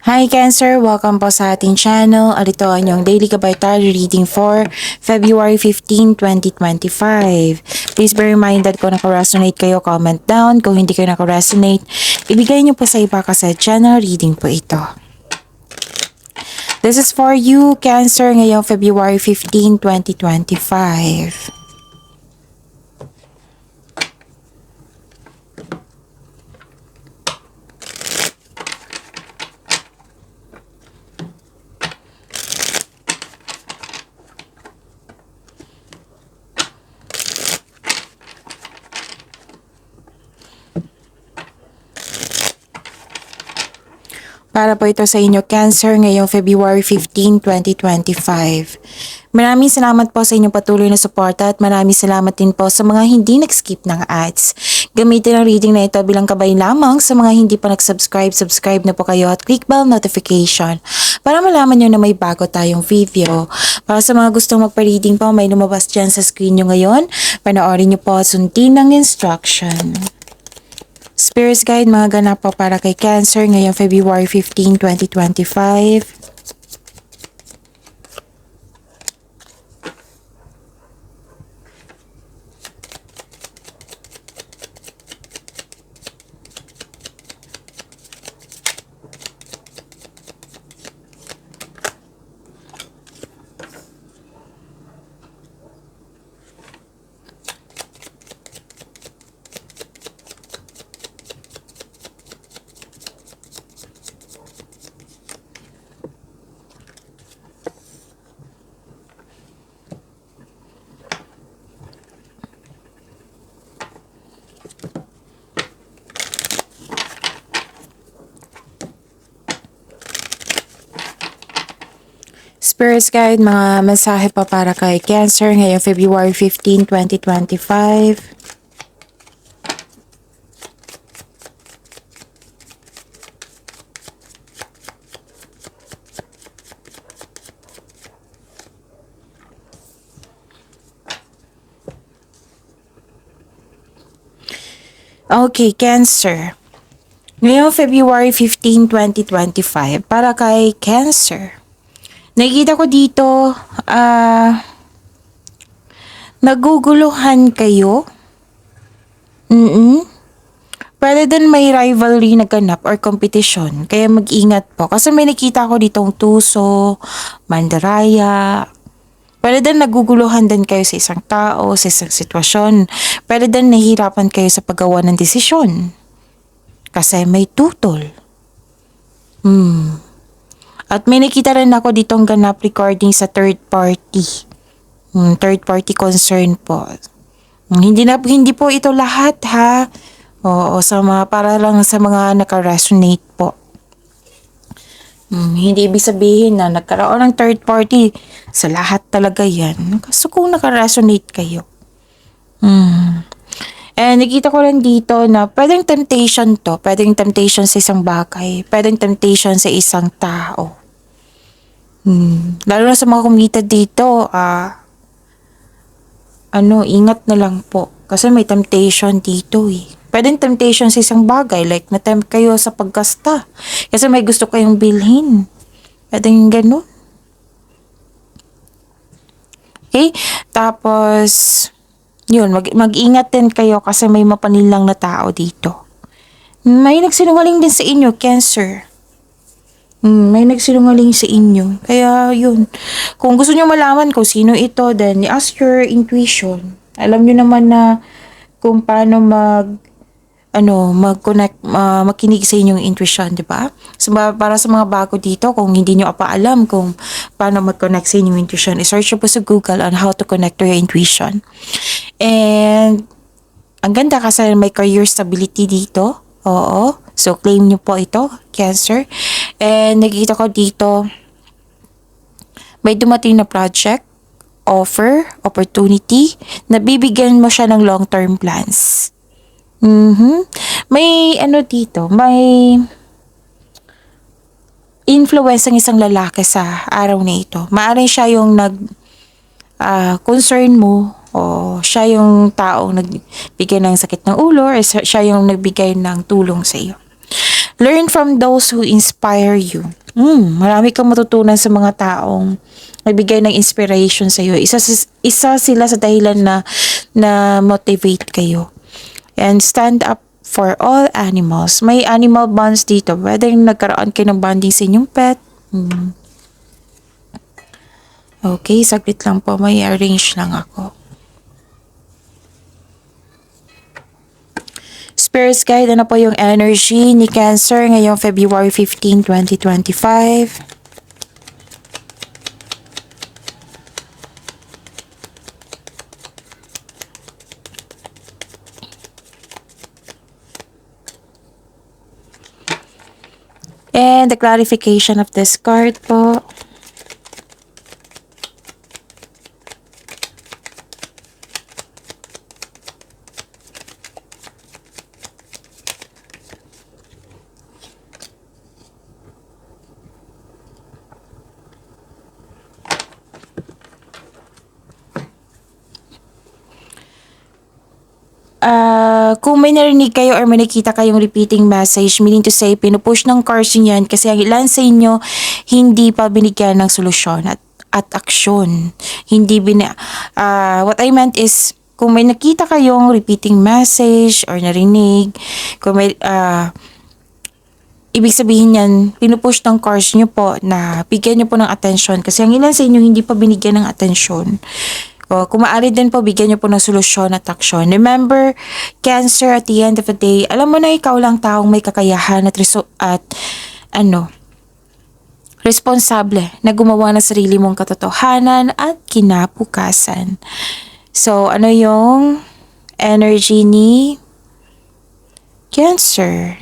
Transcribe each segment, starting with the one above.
Hi Cancer! Welcome po sa ating channel. Ito ang inyong daily kabay-tarot reading for February 15, 2025. Please be reminded kung naka-resonate kayo, comment down. Kung hindi kayo naka-resonate, ibigay niyo po sa iba kasi channel reading po ito. This is for you, Cancer, ngayong February 15, 2025. Para po ito sa inyo, Cancer, ngayong February 15, 2025. Maraming salamat po sa inyong patuloy na suporta at maraming salamat din po sa mga hindi nag-skip ng ads. Gamitin ang reading na ito bilang kabay lamang sa mga hindi pa nag-subscribe. Subscribe na po kayo at click bell notification para malaman nyo na may bago tayong video. Para sa mga gustong magpa-reading po, may lumabas dyan sa screen nyo ngayon. Panoorin nyo po at sundin ng instruction. Spirits Guide, mga ganap po para kay Cancer ngayong February 15, 2025. Spirits Guide, mga mensahe pa para kay Cancer ngayong February 15, 2025. Okay, Cancer. Ngayong February 15, 2025, para kay Cancer. Nakikita ko dito, naguguluhan kayo. Pwede din may rivalry na ganap or competition. Kaya mag-ingat po. Kasi may nakita ko ditong tuso, mandaraya. Pwede din naguguluhan din kayo sa isang tao, sa isang sitwasyon. Pwede din nahihirapan kayo sa paggawa ng desisyon. Kasi may tutol. At may nakita rin ako ditong ganap recording sa third party. Third party concern po. Hindi po ito lahat ha. Oo, para lang sa mga naka-resonate po. Hindi ibig sabihin na nagkaroon ng third party sa lahat talaga yan. So kung naka-resonate kayo. And nakita ko rin dito na pwedeng temptation to. Pwedeng temptation sa isang bagay. Pwedeng temptation sa isang tao. Lalo na sa mga kumita dito, ingat na lang po. Kasi may temptation dito eh. Pwedeng temptation sa isang bagay. Like, na-tempt kayo sa paggasta. Kasi may gusto kayong bilhin. Pwedeng ganun. Okay? Tapos, yun, mag-ingat din kayo kasi may mapanilang na tao dito. May nagsinungaling din sa inyo, Cancer. May nagsinungaling sa inyo. Kaya yun. Kung gusto nyo malaman kung sino ito, then ask your intuition. Alam nyo naman na kung paano mag-connect, makinig sa inyong intuition, di ba? So, para sa mga bago dito, kung hindi nyo pa alam kung paano mag-connect sa inyong intuition, i-search nyo po sa Google on how to connect to your intuition. And, ang ganda kasi may career stability dito. Oo. So, claim nyo po ito, Cancer. And, nakikita ko dito, may dumating na project, offer, opportunity, na bibigyan mo siya ng long-term plans. May dito, may influence ng isang lalaki sa araw na ito. Maaaring siya yung concern mo, o siya yung taong nagbigay ng sakit ng ulo, or siya yung nagbigay ng tulong sa iyo. Learn from those who inspire you. Marami kang matutunan sa mga taong nagbigay ng inspiration sa iyo. Isa sila sa dahilan na motivate kayo. And stand up for all animals. May animal bonds dito. Whether nagkaroon kayo ng bonding sa inyong pet. Okay, saglit lang po. May arrange lang ako. Spirits guide, ano po yung energy ni Cancer ngayong February 15, 2025? And the clarification of this card po. Kung may narinig kayo or may nakita kayong repeating message, meaning to say, pinupush ng cards niyan kasi ang ilan sa inyo hindi pa binigyan ng solusyon at aksyon. What I meant is, kung may nakita kayong repeating message or narinig, kung may, ibig sabihin yan, pinupush ng cards nyo po na bigyan nyo po ng attention kasi ang ilan sa inyo hindi pa binigyan ng attention. Kung maaari din po, bigyan niyo po ng solusyon at aksyon. Remember, Cancer, at the end of the day, alam mo na ikaw lang taong may kakayahan at responsable na gumawa ng sarili mong katotohanan at kinabukasan. So, ano yung energy ni Cancer?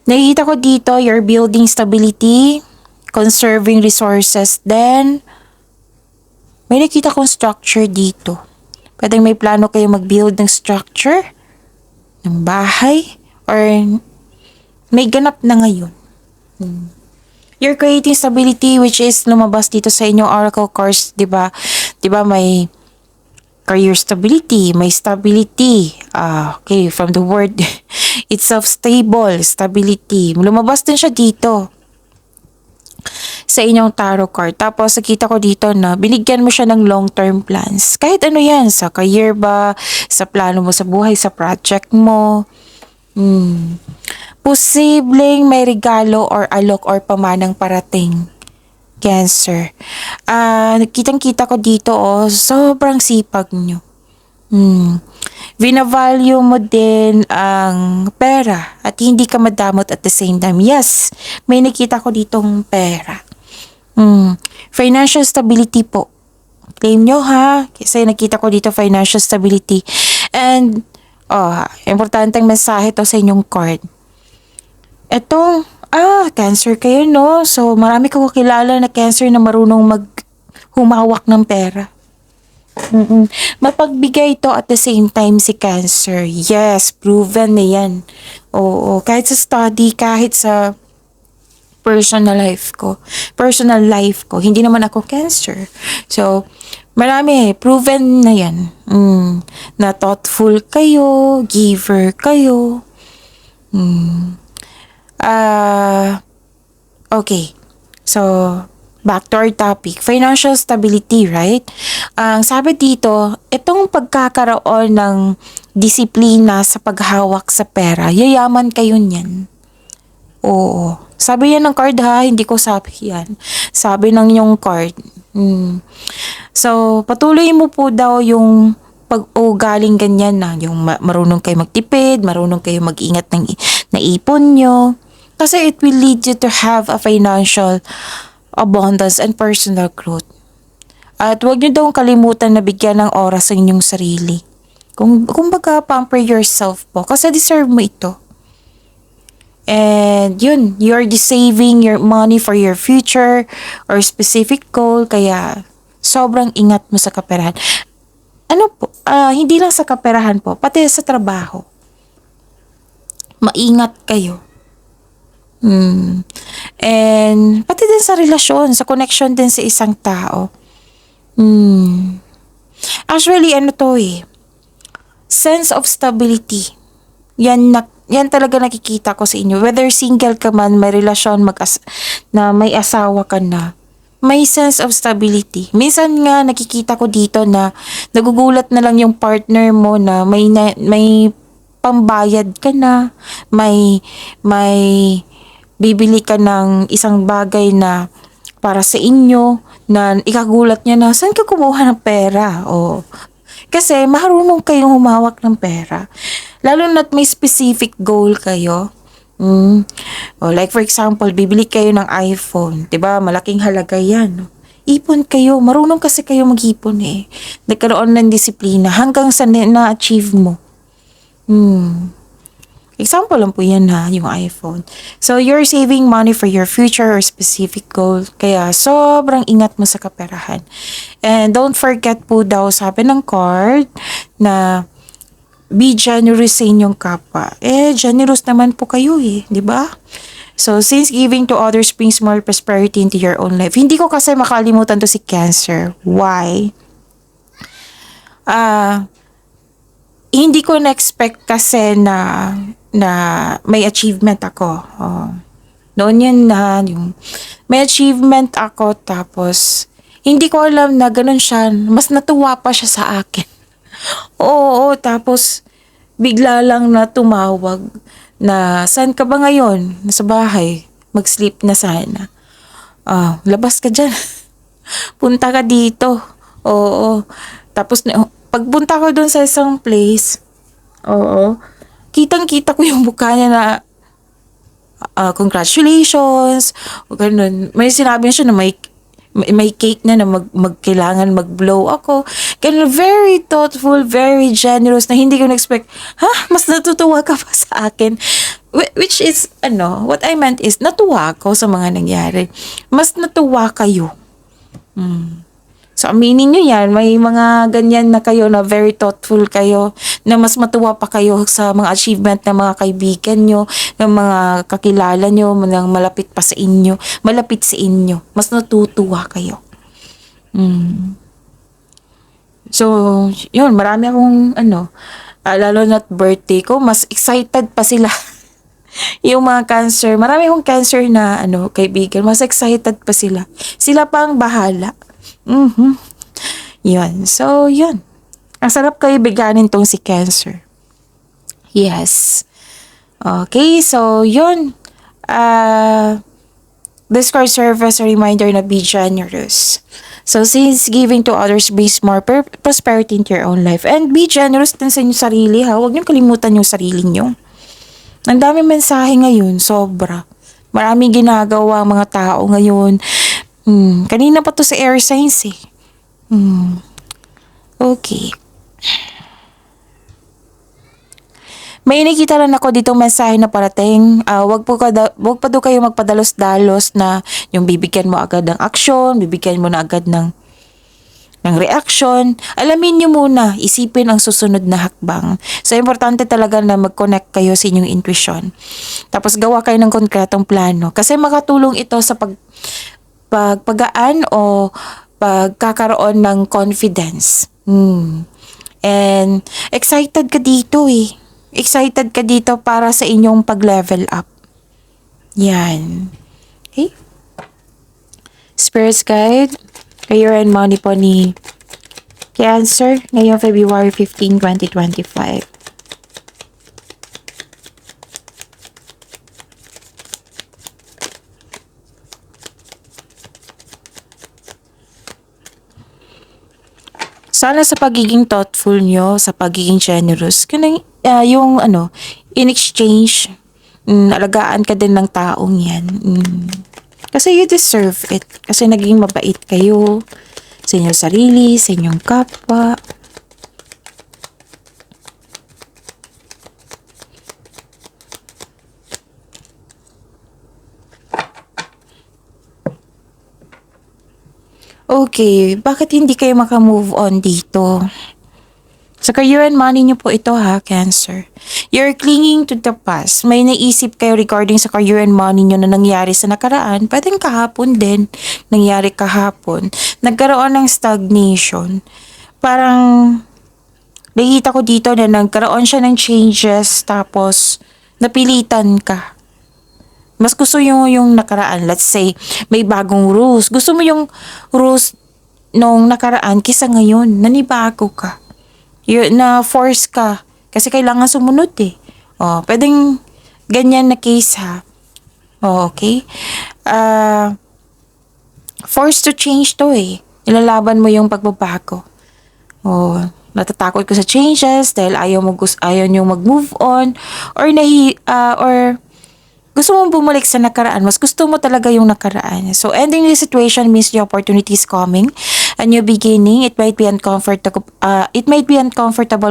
Nakikita ko dito, you're building stability, conserving resources, then may nakita kong structure dito. Pwedeng may plano kayo mag-build ng structure, ng bahay, or may ganap na ngayon. You're creating stability, which is lumabas dito sa inyong oracle cards, di ba? Di ba may career stability, may stability. Okay, from the word itself, stable, stability. Lumabas din siya dito sa inyong tarot card. Tapos, nakita ko dito na binigyan mo siya ng long-term plans. Kahit ano yan, sa career ba, sa plano mo sa buhay, sa project mo. Posibleng may regalo or alok or pamanang parating. Cancer. Kitang-kita ko dito, sobrang sipag nyo. Vinavalue mo din ang pera at hindi ka madamot at the same time. Yes, may nakita ko ditong pera. Financial stability po. Claim nyo ha. Kasi nakita ko dito financial stability. And, importanteng mensahe to sa inyong card. Etong, Cancer kayo no. So, marami ko kilala na Cancer na marunong humawak ng pera. Mapagbigay to at the same time si Cancer. Yes, proven na yan. Oo, kahit sa study, kahit sa personal life ko. Hindi naman ako Cancer. So, marami, proven na yan. Na thoughtful kayo, giver kayo. Okay. So, back to our topic. Financial stability, right? Ang sabi dito, itong pagkakaroon ng disiplina sa paghawak sa pera, yayaman kayo niyan. Oo. Sabi yan ng card ha, hindi ko sabi yan. Sabi ng yung card. So, patuloy mo po daw yung pag-ugaling ganyan na, yung marunong kayo magtipid, marunong kayo mag-ingat ng naipon nyo. Kasi it will lead you to have a financial abundance and personal growth. At huwag nyo daw kalimutan na bigyan ng oras sa inyong sarili. Kumbaga, pamper yourself po. Kasi deserve mo ito. And yun, you're saving your money for your future or specific goal. Kaya, sobrang ingat mo sa kaperahan. Ano po, hindi lang sa kaperahan po, pati sa trabaho. Maingat kayo. And pati din sa relasyon, sa connection din sa isang tao. Actually, ano to eh. sense of stability. Yan talaga nakikita ko sa inyo. Whether single ka man, may relasyon, na may asawa ka na, may sense of stability. Minsan nga nakikita ko dito na nagugulat na lang yung partner mo na may pambayad ka na, may bibili ka ng isang bagay na para sa inyo na ikagulat niya na saan ka kumuha ng pera? O kasi marunong kayong humawak ng pera. Lalo na't may specific goal kayo. O like for example, bibili kayo ng iPhone. 'Di ba? Malaking halaga 'yan. Ipon kayo. Marunong kasi kayo mag-ipon eh. Nagkaroon ng disiplina hanggang sa na-achieve mo. Example lang po yan ha, yung iPhone. So, you're saving money for your future or specific goal. Kaya, sobrang ingat mo sa kaperahan. And don't forget po daw, sabi ng card, na be generous sa inyong kapwa. Generous naman po kayo di ba? So, since giving to others brings more prosperity into your own life. Hindi ko kasi makalimutan to si Cancer. Why? Hindi ko na-expect kasi na may achievement ako. Noon yan na may achievement ako tapos hindi ko alam na ganun siya. Mas natuwa pa siya sa akin. Oo, tapos bigla lang na tumawag na saan ka ba ngayon? Nasa bahay. Mag-sleep na sana. Labas ka dyan. Punta ka dito. Oo. Tapos pagpunta ko doon sa isang place, kitang-kita ko yung mukha niya na congratulations, ganun. May sinabi siya na may cake na kailangan mag-blow ako. Ganun, very thoughtful, very generous na hindi ko na-expect, mas natutuwa ka pa sa akin. Which is, what I meant is, natuwa ako sa mga nangyari. Mas natuwa kayo. So, aminin nyo yan, may mga ganyan na kayo na very thoughtful kayo, na mas matuwa pa kayo sa mga achievement ng mga kaibigan nyo, ng mga kakilala nyo, ng malapit pa sa inyo, malapit sa inyo. Mas natutuwa kayo. So, yun, marami akong, lalo na't birthday ko, mas excited pa sila. Yung mga Cancer, marami akong Cancer na, kaibigan, mas excited pa sila. Sila pa ang bahala. Yun. So, yun. Ang sarap kayo biganin tong si Cancer. Yes. Okay, so, yun. This card serves as a reminder na be generous. So, since giving to others brings more prosperity into your own life. And be generous din sa inyong sarili, ha? Huwag niyo kalimutan yung sarili niyo. Ang daming mensahe ngayon, sobra. Maraming ginagawa ang mga tao ngayon. Kanina pa to sa air signs eh. Okay. May nakita lang ako ditong mensahe na parating. Wag pa daw kayo magpadalos-dalos na yung bibigyan mo agad ng aksyon, bibigyan mo na agad ng reaction. Alamin nyo muna, isipin ang susunod na hakbang. So, importante talaga na mag-connect kayo sa inyong intuition. Tapos, gawa kayo ng konkretong plano. Kasi makatulong ito sa pagpagaan o pagkakaroon ng confidence. And excited ka dito eh. Excited ka dito para sa inyong pag-level up. Yan. Okay? Spirit's Guide, Career and Money po ni Cancer ngayong February 15, 2025. Sana sa pagiging thoughtful nyo, sa pagiging generous, in exchange, alagaan ka din ng taong yan. Kasi you deserve it. Kasi naging mabait kayo sa inyong sarili, sa inyong kapwa. Okay, bakit hindi kayo makamove on dito? Sa career and money nyo po ito ha, Cancer. You're clinging to the past. May naisip kayo regarding sa career and money nyo na nangyari sa nakaraan. Pwedeng kahapon din. Nangyari kahapon. Nagkaroon ng stagnation. Parang nakita ko dito na nagkaroon siya ng changes tapos napilitan ka. Mas gusto yung nakaraan. Let's say, may bagong rules. Gusto mo yung rules nung nakaraan kisa ngayon. Nanibago ka. Na-force ka. Kasi kailangan sumunod eh. Pwedeng ganyan na case ha. Okay? Forced to change to eh. Nilalaban mo yung pagbabago. Natatakot ka sa changes dahil ayaw niyo mag-move on or gusto mong bumalik sa nakaraan. Mas gusto mo talaga yung nakaraan. So, ending the situation means the opportunity is coming. A new beginning. It might be uncomfortable.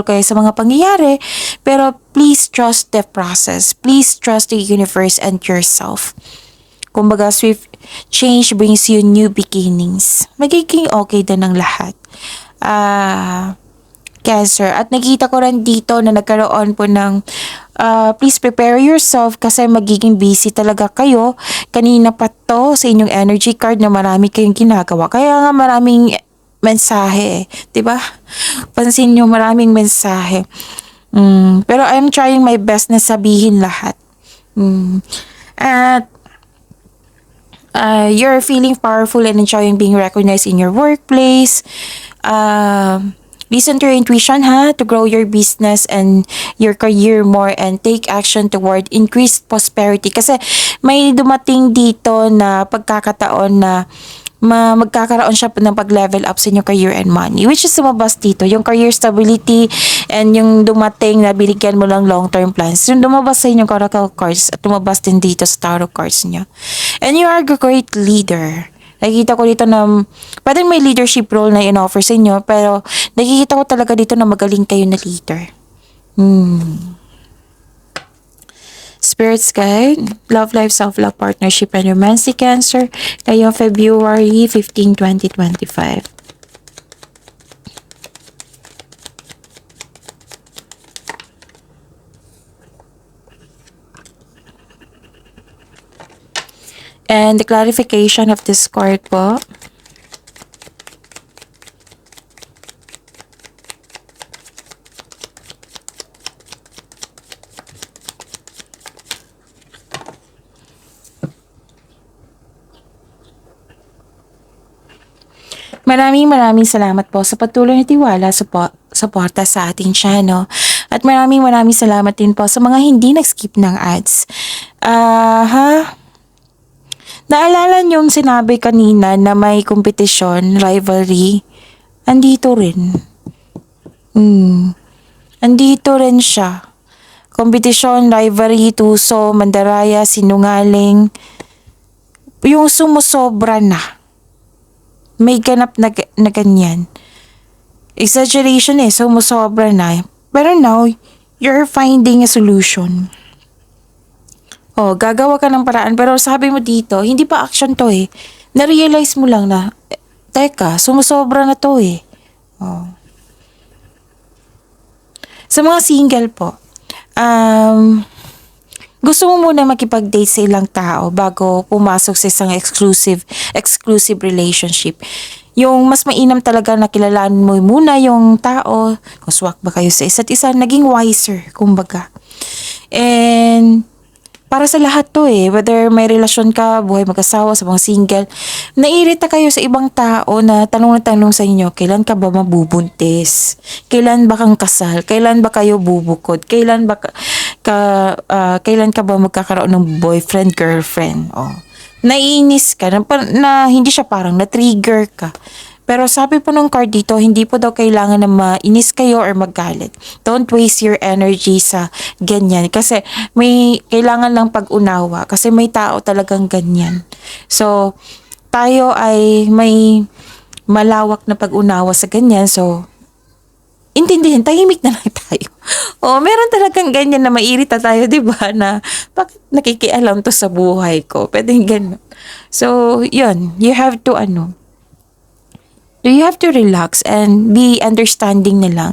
Kaya sa mga pangyayari. Pero please trust the process. Please trust the universe and yourself. Kumbaga, swift change brings you new beginnings. Magiging okay din ang lahat. Cancer. At nakita ko rin dito na nagkaroon po ng please prepare yourself kasi magiging busy talaga kayo. Kanina pa to sa inyong energy card na marami kayong ginagawa. Kaya nga maraming mensahe. Diba? Pansin nyo maraming mensahe. Pero I'm trying my best na sabihin lahat. At you're feeling powerful and enjoying being recognized in your workplace. Listen to your intuition to grow your business and your career more and take action toward increased prosperity. Kasi may dumating dito na pagkakataon na magkakaroon siya ng pag-level up sa inyong career and money. Which is lumabas dito, yung career stability and yung dumating na binigyan mo lang long-term plans. Yung lumabas sa inyong oracle cards at lumabas din dito sa tarot cards niya. And you are a great leader. Nakikita ko dito na pwedeng may leadership role na in-offer sa inyo pero nakikita ko talaga dito na magaling kayo na leader. Spirits guide, love life, self-love, partnership, and romantic Cancer ngayong February 15, 2025. And the clarification of this card po. Maraming salamat po sa patuloy na tiwala suporta sa ating channel. At maraming salamat din po sa mga hindi nag-skip ng ads. Naalala niyong sinabi kanina na may kompetisyon, rivalry, andito rin. Andito rin siya. Kompetisyon, rivalry, tuso, mandaraya, sinungaling. Yung sumusobra na. May ganap na ganyan. Exaggeration sumusobra na. Pero now, you're finding a solution. Gagawa ka ng paraan. Pero sabi mo dito, hindi pa action to Na-realize mo lang na, teka, sumusobra na to Sa mga single po, gusto mo muna makipag-date sa ilang tao bago pumasok sa isang exclusive relationship. Yung mas mainam talaga na kilalaan mo muna yung tao, kung swak ba kayo sa isa't isa, naging wiser, kumbaga. And para sa lahat to whether may relasyon ka, buhay mag-asawa, sa mga single, naiirita kayo sa ibang tao na tanong sa inyo, kailan ka ba mabubuntis? Kailan ba kang kasal? Kailan ba kayo bubukod? Kailan ka ba magkakaroon ng boyfriend, girlfriend? Naiinis ka na hindi siya parang na-trigger ka. Pero sabi po ng card dito, hindi po daw kailangan na mainis kayo or magalit. Don't waste your energy sa ganyan. Kasi may kailangan lang pag-unawa. Kasi may tao talagang ganyan. So, tayo ay may malawak na pag-unawa sa ganyan. So, intindihin, tahimik na lang tayo. Meron talagang ganyan na mairita tayo, di ba? Na, bakit nakikialam to sa buhay ko? Pwedeng ganyan. So, yun. You have to relax and be understanding na lang.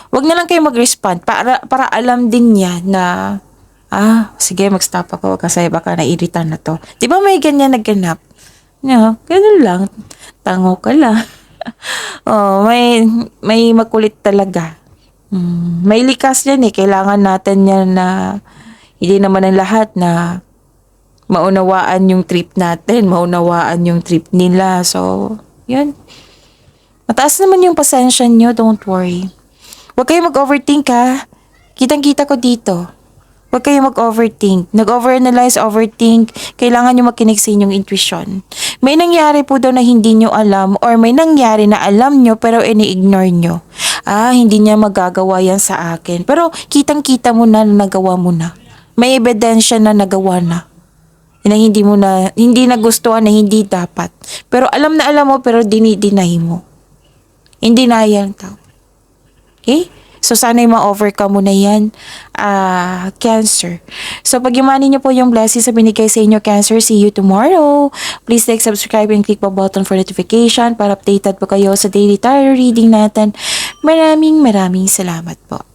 Wag na lang kayo mag-respond para alam din niya na sige, mag-stop ako kasi baka nairitan na to. Di ba may ganyan nagganap? Ganun lang. Tango ka lang. May makulit talaga May likas yan eh. Kailangan natin yan na hindi naman ang lahat na maunawaan yung trip natin, maunawaan yung trip nila. So, yun. Mataas naman yung pasensya nyo, don't worry. Huwag kayo mag-overthink ha. Kitang-kita ko dito. Huwag kayo mag-overthink. Nag-overanalyze, overthink. Kailangan nyo makinig sa inyong intuition. May nangyari po daw na hindi nyo alam or may nangyari na alam nyo pero ini-ignore nyo. Hindi niya magagawa yan sa akin. Pero kitang-kita mo na nagawa mo na. May ebidensya na nagawa na. Na hindi nagustuhan na hindi dapat. Pero alam na alam mo pero dinideny mo. Hindi na yan tao. Okay? So, sana'y ma-overcome mo na yan, Cancer. So, pag-imanin niyo po yung blessings na binigay sa inyo, Cancer. See you tomorrow. Please like, subscribe, and click the button for notification para updated po kayo sa daily tarot reading natin. Maraming salamat po.